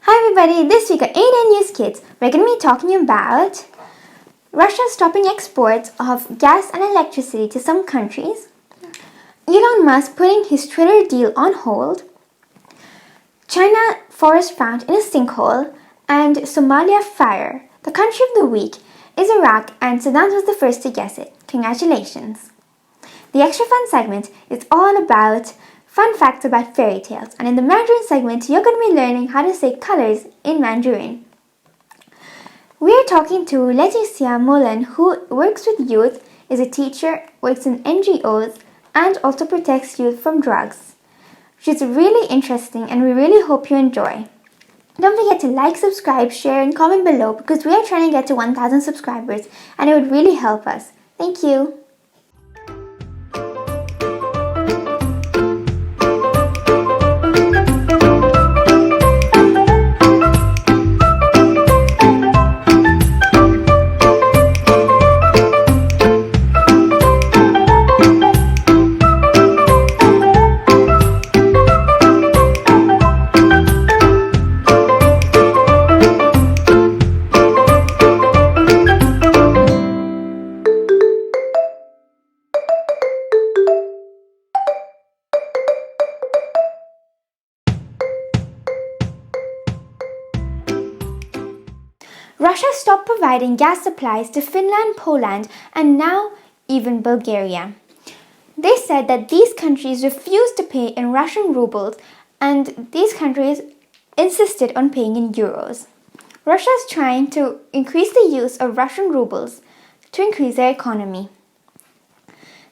Hi everybody, this week at 8 News Kids, we're going to be talking about Russia stopping exports of gas and electricity to some countries, Elon Musk putting his Twitter deal on hold, China forest found in a sinkhole, and Somalia fire. The country of the week is Iraq, and Saddam was the first to guess it. Congratulations! The extra fun segment is all about fun facts about fairy tales, and in the Mandarin segment, you're going to be learning how to say colors in Mandarin. We are talking to Laetitia Moulin, who works with youth, is a teacher, works in NGOs, and also protects youth from drugs. She's really interesting, and we really hope you enjoy. Don't forget to like, subscribe, share, and comment below because we are trying to get to 1,000 subscribers, and it would really help us. Thank you. Russia stopped providing gas supplies to Finland, Poland, and now even Bulgaria. They said that these countries refused to pay in Russian rubles and these countries insisted on paying in euros. Russia is trying to increase the use of Russian rubles to increase their economy.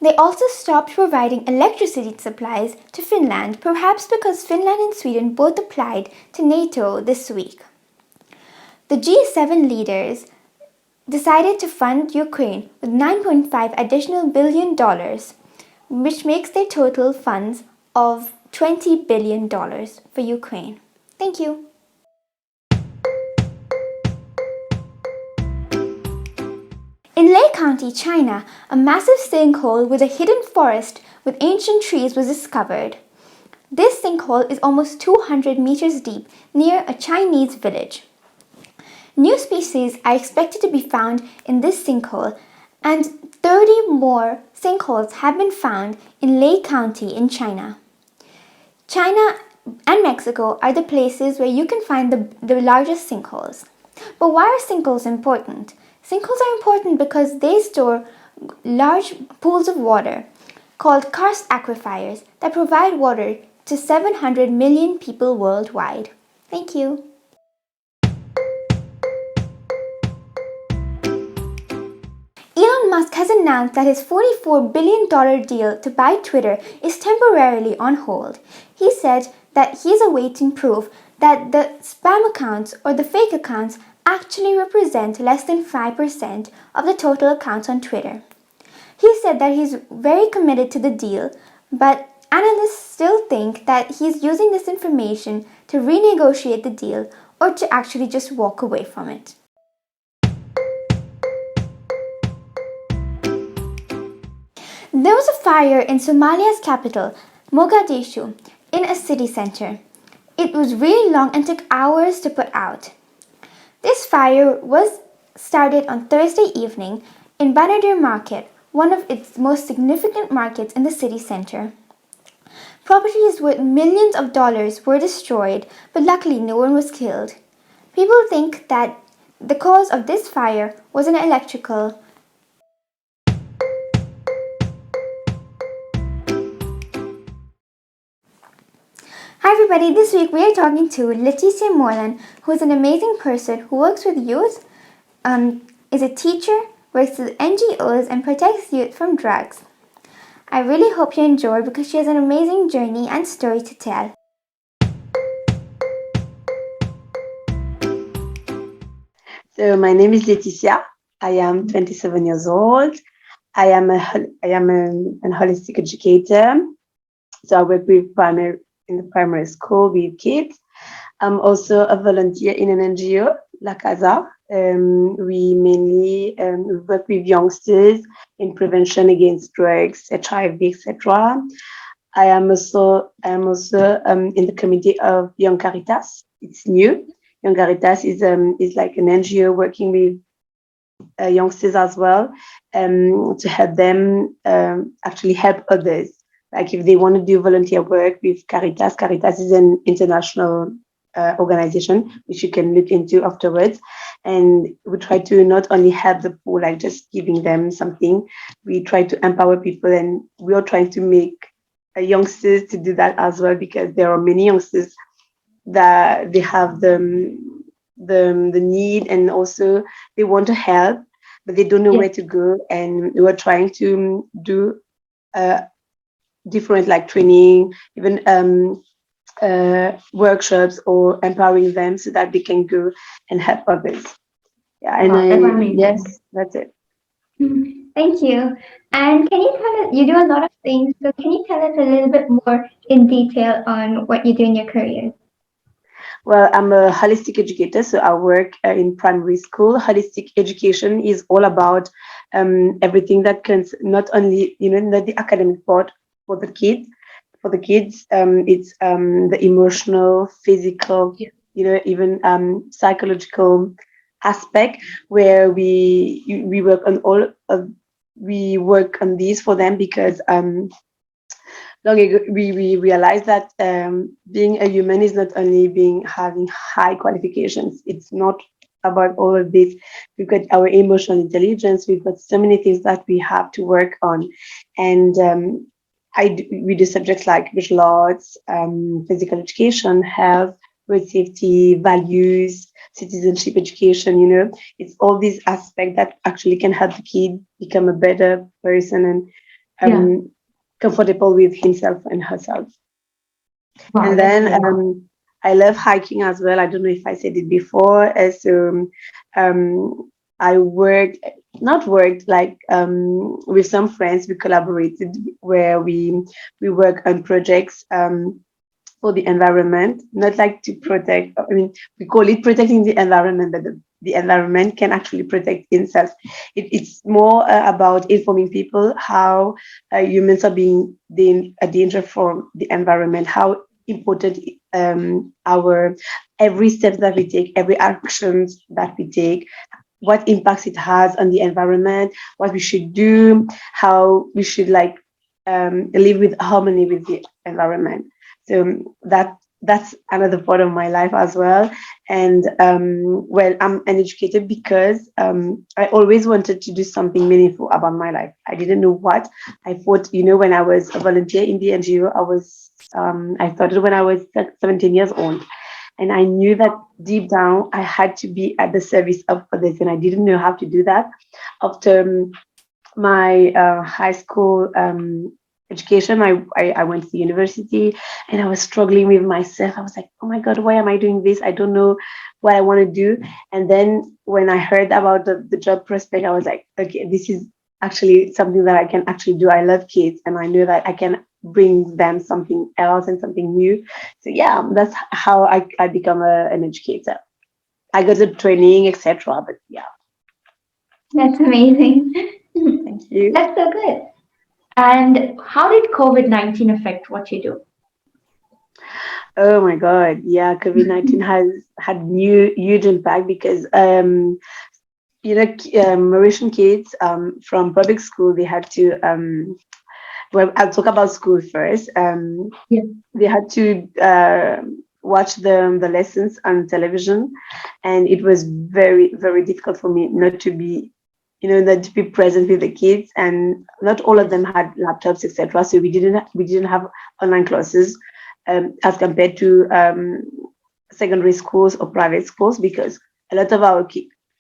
They also stopped providing electricity supplies to Finland, perhaps because Finland and Sweden both applied to NATO this week. The G7 leaders decided to fund Ukraine with $9.5 additional billion, which makes their total funds of $20 billion for Ukraine. Thank you. In Leh County, China, a massive sinkhole with a hidden forest with ancient trees was discovered. This sinkhole is almost 200 meters deep near a Chinese village. New species are expected to be found in this sinkhole, and 30 more sinkholes have been found in Leh County in China. China and Mexico are the places where you can find the largest sinkholes. But why are sinkholes important? Sinkholes are important because they store large pools of water called karst aquifers that provide water to 700 million people worldwide. Thank you. Elon Musk has announced that his $44 billion deal to buy Twitter is temporarily on hold. He said that he is awaiting proof that the spam accounts or the fake accounts actually represent less than 5% of the total accounts on Twitter. He said that he's very committed to the deal, but analysts still think that he's using this information to renegotiate the deal or to actually just walk away from it. There was a fire in Somalia's capital, Mogadishu, in a city center. It was really long and took hours to put out. This fire was started on Thursday evening in Bagdhad Market, one of its most significant markets in the city center. Properties worth millions of dollars were destroyed, but luckily no one was killed. People think that the cause of this fire was an electrical. Hi everybody, this week we are talking to Laetitia Moulin, who is an amazing person who works with youth, is a teacher, works with NGOs, and protects youth from drugs. I really hope you enjoy because she has an amazing journey and story to tell. So my name is Laetitia. I am 27 years old. I am an holistic educator. So I work in the primary school with kids. I'm also a volunteer in an NGO, La Casa. We mainly work with youngsters in prevention against drugs, HIV, etc. I am also in the committee of Young Caritas. It's new. Young Caritas is like an NGO working with youngsters as well, to help them actually help others. Like if they want to do volunteer work with Caritas, Caritas is an international organization which you can look into afterwards. And we try to not only help the poor, like just giving them something, we try to empower people, and we are trying to make youngsters to do that as well, because there are many youngsters that they have the need, and also they want to help, but they don't know Yes. where to go. And we're trying to do uh, different like training, even workshops, or empowering them so that they can go and help others. Yeah, and Wow, that's amazing. yes, that's it. Thank you. And can you tell us, you do a lot of things, so can you tell us a little bit more in detail on what you do in your career? Well, I'm a holistic educator, so I work in primary school. Holistic education is all about everything that can, not only, not the academic part for the kids. For the kids, it's the emotional, physical, Yeah. even psychological aspect, where we work on all of we work on these for them, because long ago we realized that being a human is not only being having high qualifications. It's not about all of this. We've got our emotional intelligence. We've got so many things that we have to work on. And we do subjects like visual arts, physical education, health, road safety, values, citizenship education. It's all these aspects that actually can help the kid become a better person, and Yeah. comfortable with himself and herself. Wow, And that's then great. I love hiking as well. I don't know if I said it before. So I worked, not worked, like with some friends, we collaborated, where we work on projects for the environment, not like to protect. I mean, we call it protecting the environment, but the environment can actually protect itself. It's more about informing people how humans are being a danger for the environment, how important our every step that we take, every actions that we take, what impacts it has on the environment, what we should do, how we should like live with harmony with the environment. So that's another part of my life as well. And well, I'm an educator because I always wanted to do something meaningful about my life. I didn't know what. I thought, when I was a volunteer in the NGO, I started when I was 17 years old. And I knew that deep down I had to be at the service of others, and I didn't know how to do that. After my high school education, I went to university, and I was struggling with myself. I was like, oh my God, why am I doing this? I don't know what I want to do. And then when I heard about the job prospect, I was like, okay, this is actually something that I can actually do. I love kids, and I know that I can bring them something else and something new. So yeah, that's how I become an educator. I got the training, etc. But yeah, That's amazing. thank you. That's so good. And how did COVID-19 affect what you do? Oh my God. Yeah, COVID-19 has had huge impact, because Mauritian kids from public school, they had to well, I'll talk about school first. Yeah. They had to watch the lessons on television, and it was very, very difficult for me not to be, not to be present with the kids. And not all of them had laptops, etc. So we didn't have online classes as compared to secondary schools or private schools, because a lot of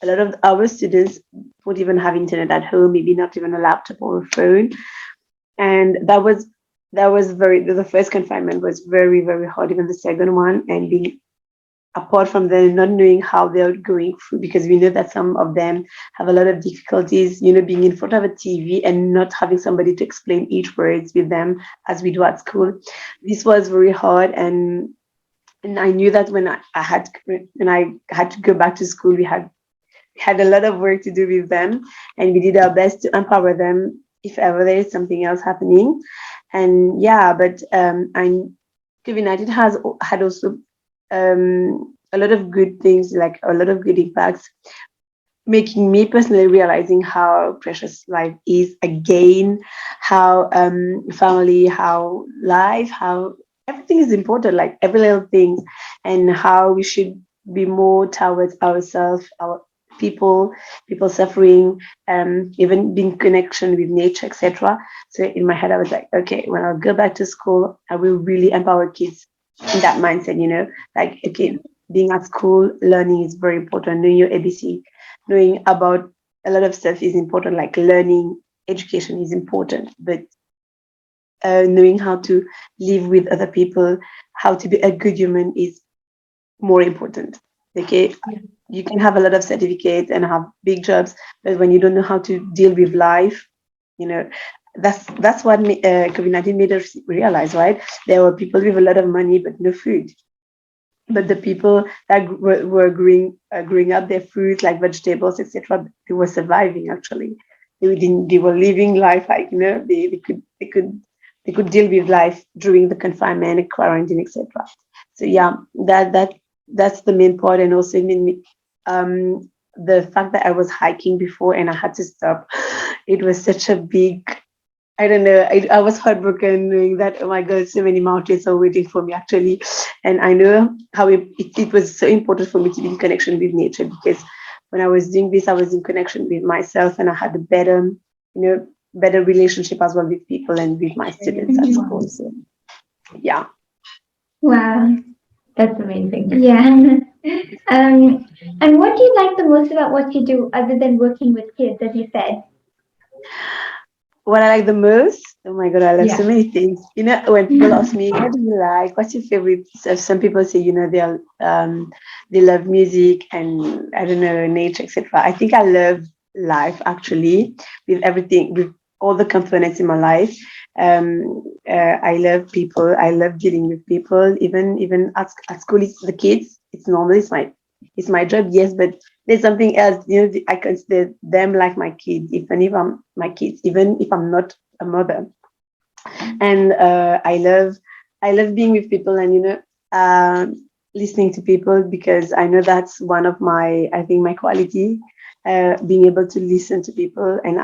a lot of our students don't even have internet at home, maybe not even a laptop or a phone. And that was very, the first confinement was very, very hard, even the second one. And being apart from them not knowing how they're going through, because we know that some of them have a lot of difficulties, being in front of a TV and not having somebody to explain each words with them as we do at school. This was very hard. And I knew that when I had to go back to school, we had a lot of work to do with them, and we did our best to empower them if ever there is something else happening. And yeah, but COVID-19 had also a lot of good things, like a lot of good impacts, making me personally realizing how precious life is again, how family, how life, how everything is important, like every little thing, and how we should be more towards ourselves, our people, people suffering, even being connection with nature, etc. So in my head, I was like, okay, when I go back to school, I will really empower kids in that mindset, like, okay, being at school, learning is very important, knowing your ABC, knowing about a lot of stuff is important, like learning, education is important, but knowing how to live with other people, how to be a good human is more important. Okay, you can have a lot of certificates and have big jobs, but when you don't know how to deal with life, you know, that's what COVID-19 made us realize, right? There were people with a lot of money but no food, but the people that were growing up their fruits like vegetables, etc., they were surviving actually. They were living life, like, they could deal with life during the confinement, quarantine, etc. So yeah, that's the main part. And also the fact that I was hiking before and I had to stop. It was such a big, I don't know. I was heartbroken knowing that, oh my God, so many mountains are waiting for me actually. And I know how it was so important for me to be in connection with nature, because when I was doing this, I was in connection with myself and I had a better relationship as well with people and with my students at school. So yeah. Wow. That's amazing. Yeah. And what do you like the most about what you do other than working with kids, as you said? What I like the most, oh my God, I love so Yeah. many things. When people ask me, what do you like? What's your favorite? So some people say, they love music and I don't know, nature, etc. I think I love life actually, with everything, with all the components in my life. I love people. I love dealing with people. Even at school, it's the kids. It's normal. It's my job, yes, but there's something else. I consider them like my kids, even if I'm my kids, even if I'm not a mother. And I love being with people, and listening to people, because I know that's one of my quality, being able to listen to people. And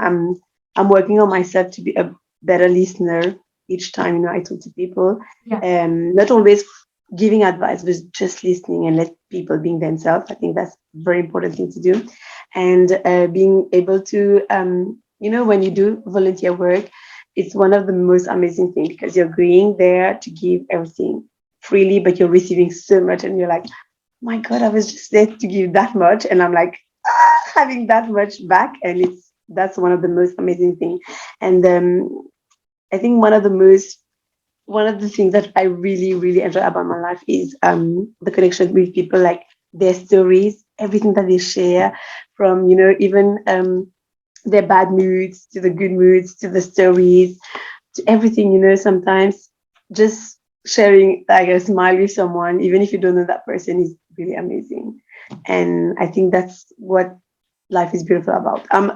I'm working on myself to be a better listener each time I talk to people. Yeah. Not always giving advice, but just listening and let people being themselves. I think that's a very important thing to do. And being able to, when you do volunteer work, it's one of the most amazing things, because you're going there to give everything freely, but you're receiving so much, and you're like, my God, I was just there to give that much, and I'm like, having that much back, and that's one of the most amazing things. And I think one of the things that I really, really enjoy about my life is the connection with people, like their stories, everything that they share, from even their bad moods to the good moods to the stories to everything. Sometimes just sharing like a smile with someone, even if you don't know that person, is really amazing. And I think that's what life is beautiful about. I'm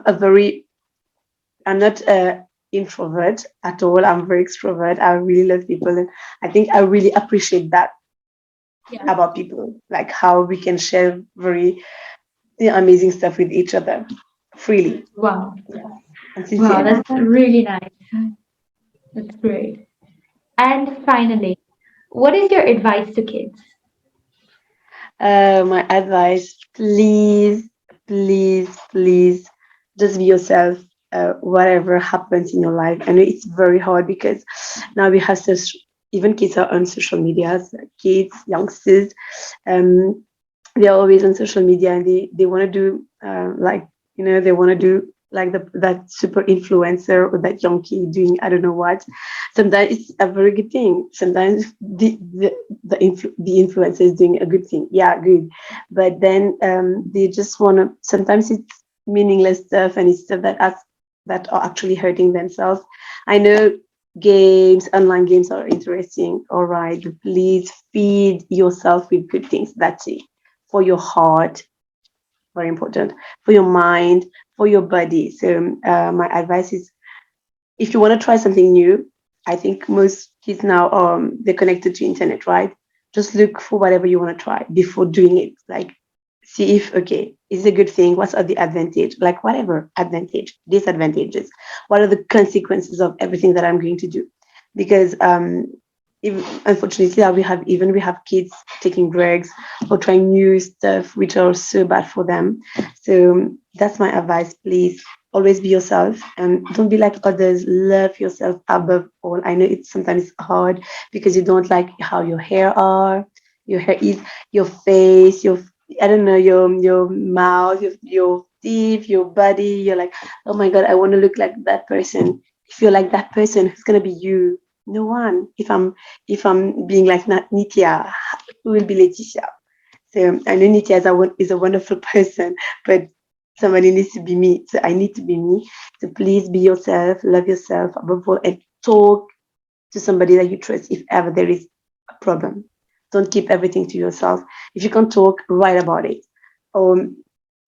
not a introvert at all. I'm very extrovert. I really love people, and I think I really appreciate that Yeah. about people, like how we can share very amazing stuff with each other freely Wow. and Wow, sincerely. that's really nice. That's great. And finally, what is your advice to kids? My advice, please, please, please, just be yourself. Whatever happens in your life, I know it's very hard, because now we have such, even kids are on social media, kids, youngsters, um, they're always on social media, and they want to do they want to do like that super influencer or that young kid doing I don't know what. Sometimes it's a very good thing. Sometimes the influencer is doing a good thing. Yeah, good. But then they just want to. Sometimes it's meaningless stuff, and it's stuff that are actually hurting themselves. I know online games are interesting. All right, but please feed yourself with good things. That's it, for your heart, very important, for your mind, for your body. So my advice is, if you want to try something new, I think most kids now they're connected to internet, right? just look for whatever you want to try before doing it. Like, see if, okay, is it a good thing? What are the advantage? Like, whatever advantage, disadvantages. What are the consequences of everything that I'm going to do? Because unfortunately, we have kids taking drugs or trying new stuff which are so bad for them. So that's my advice. Please always be yourself and don't be like others. Love yourself above all. I know it's sometimes hard because you don't like how your hair is, your face, your, I don't know, your mouth, your teeth, your body. You're like, oh my god, I want to look like that person. If you're like that person, who's gonna be you? No one. If I'm being like Nitya, who will be Letitia? So I know Nitya is a wonderful person, but somebody needs to be me. So I need to be me. So please be yourself, love yourself above all, and talk to somebody that you trust if ever there is a problem. Don't keep everything to yourself. If you can't talk, write about it. Or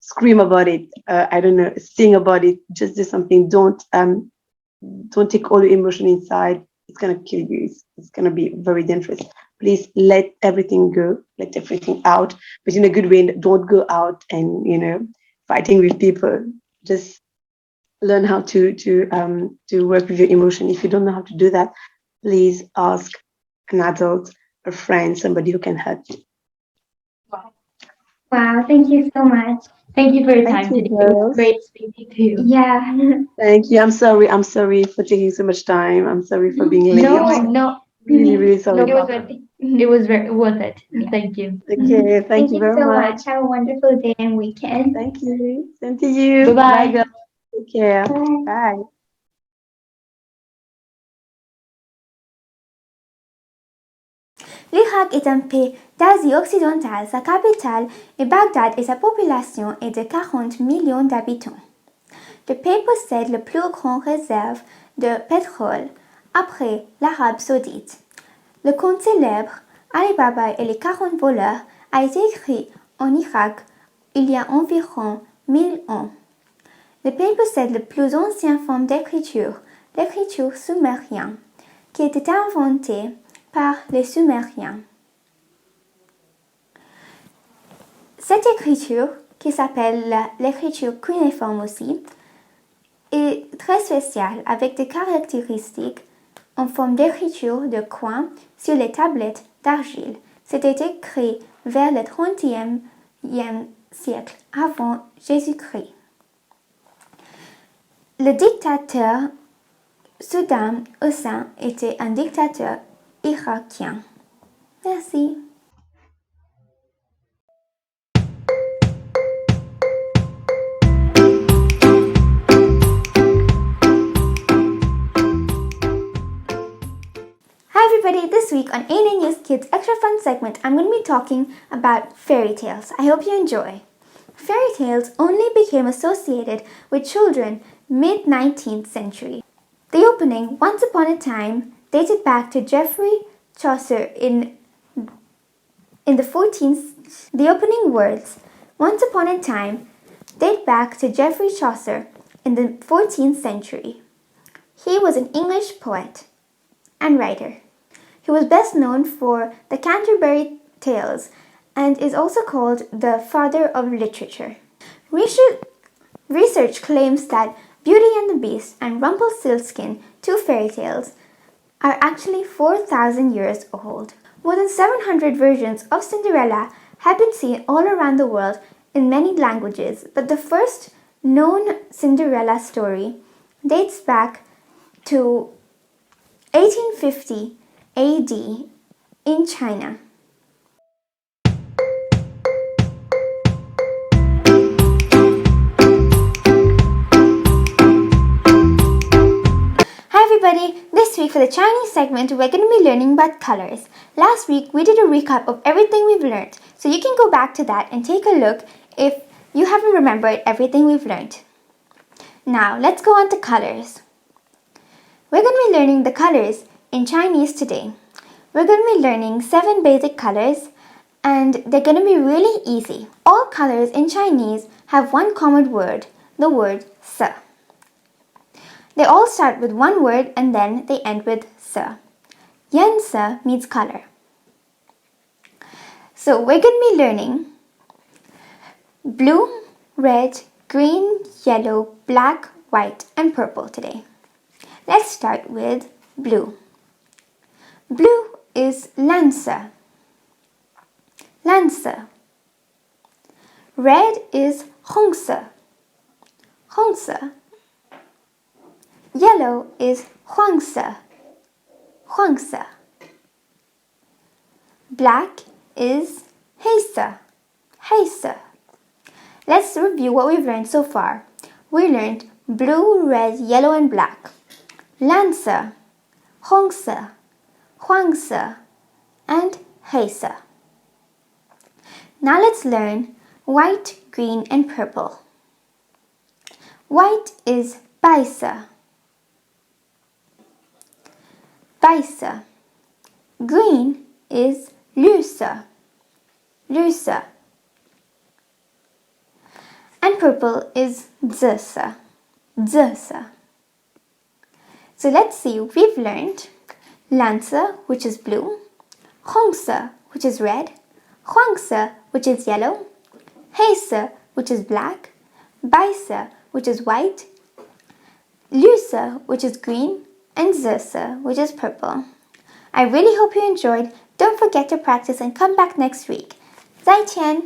scream about it. I don't know, sing about it. Just do something. Don't take all your emotion inside. It's gonna kill you. It's gonna be very dangerous. Please let everything go, let everything out, but in a good way. Don't go out and fighting with people. Just learn how to work with your emotion. If you don't know how to do that, please ask an adult, a friend, somebody who can help you. Wow, thank you so much. Thank you for your Thank time you, today. It was girls. great speaking to you. Yeah. Thank you. I'm sorry for taking so much time. I'm sorry for being late. No, I'm no, really, really no sorry problem. about that. It was very worth it. Thank you. Okay, thank Thank you you very so much. much. Have a wonderful day and weekend. Thank you. Same to you. Bye Bye, bye. girls. Take care. Bye. Bye. L'Irak est un pays d'Asie occidentale. Sa capitale est Bagdad et sa population est de 40 millions d'habitants. Le pays possède le plus grand réserve de pétrole après l'Arabie saoudite. Le conte célèbre Ali Baba et les 40 voleurs a été écrit en Irak il y a environ 1000 ans. Le pays possède la plus ancienne forme d'écriture, l'écriture sumérienne, qui a été inventée par les Sumériens. Cette écriture, qui s'appelle l'écriture cuneiforme aussi, est très spéciale avec des caractéristiques en forme d'écriture de coin sur les tablettes d'argile. C'était écrit vers le 30e siècle avant Jésus-Christ. Le dictateur Saddam Hussein était un dictateur irakien. Merci. Hi everybody, this week on A News Kids Extra Fun segment, I'm going to be talking about fairy tales. I hope you enjoy. Fairy tales only became associated with children mid-19th century. The opening, Once Upon a Time, dated back to Geoffrey Chaucer in the 14th. The opening words, Once Upon a Time, date back to Geoffrey Chaucer in the 14th century. He was an English poet and writer. He was best known for the Canterbury Tales and is also called the father of literature. Research claims that Beauty and the Beast and Rumpelstiltskin, two fairy tales, are actually 4,000 years old. More than 700 versions of Cinderella have been seen all around the world in many languages, but the first known Cinderella story dates back to 1850 AD in China. Hi everybody, this week for the Chinese segment we're going to be learning about colors. Last week we did a recap of everything we've learned, so you can go back to that and take a look if you haven't remembered everything we've learned. Now let's go on to colors. We're going to be learning the colors in Chinese today. We're going to be learning 7 basic colors and they're going to be really easy. All colors in Chinese have one common word, the word se. They all start with one word and then they end with se. Yan se means color. So we're going to be learning blue, red, green, yellow, black, white, and purple today. Let's start with blue. Blue is lancer. Lancer. Red is hongse. Hongse. Yellow is huangse. Huangse. Black is heise. Heise. Let's review what we've learned so far. We learned blue, red, yellow, and black. Lancer, hongse, huangse, and heise. Now let's learn white, green, and purple. White is weiße. Weiße. Green is lyse. Lyse. And purple is süße. Süße. So let's see, we've learned lancer, which is blue, hongse, which is red, huangse, which is yellow, heise, which is black, weiße, which is white, lyse, which is green, and süße, which is purple. I really hope you enjoyed. Don't forget to practice and come back next week. 再见!